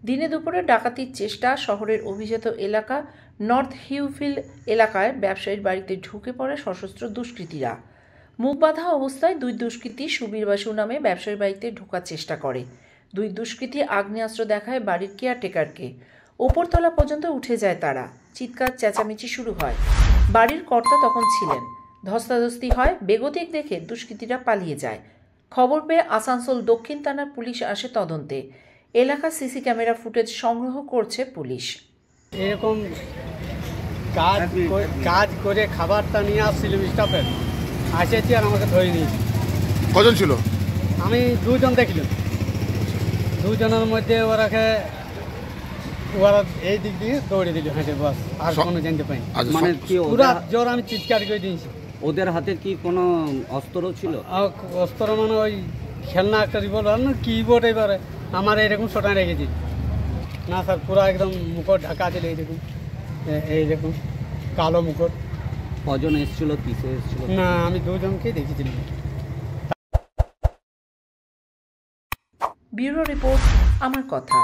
দিনে দুপুরে ডাকাতির চেষ্টা। শহরের অভিজাত এলাকা নর্থ হিউফিল্ড এলাকায় ব্যবসায়ীর বাড়িতে ঢুকে পড়ে সশস্ত্র দুষ্কৃতীরা। মুখ বাঁধা অবস্থায় দুই দুষ্কৃতী সুবীর বাসু নামে ব্যবসায়ীর বাড়িতে ঢোকার চেষ্টা করে। দুই দুষ্কৃতী আগ্নেয়াস্ত্র দেখায় বাড়ির কেয়ারটেকারকে। ওপরতলা পর্যন্ত উঠে যায় তারা। চিৎকার চেঁচামেচি শুরু হয়। বাড়ির কর্তা তখন ছিলেন। ধস্তাধস্তি হয়। বেগতিক দেখে দুষ্কৃতীরা পালিয়ে যায়। খবর পেয়ে আসানসোল দক্ষিণ থানার পুলিশ আসে তদন্তে। এলাকার সিসি ক্যামেরা ফুটেজ সংগ্রহ করছে পুলিশ। এরকম কাজ করে খাবারটা নিয়ে আসছিলাম স্টাফের, আসেছি আর আমাকে ধরে নিয়েছি। কজন ছিল? আমি দুজন দেখলাম। দুজনের মধ্যে ওরা এই দিক দিয়ে দৌড়ে দিল হেঁটে, বাস আর কোনো জানতে পাইনি। মানে কি পুরা জোর আমি চিৎকার করে দিয়েছি। ওদের হাতে কি কোনো অস্ত্র ছিল? অস্ত্র মানে ওই খেলনা একটা রিভলভার না কিবোর্ড, এবারে আমার এরকম শোটা রেখেছি না স্যার, পুরো একদম মুখট ঢাকা দিল। এই দেখুন কালো মুখট। কজন এসেছিল, কিসে এসেছিল? না, আমি দুজনকেই দেখেছিলাম। ব্যুরো রিপোর্ট, আমার কথা।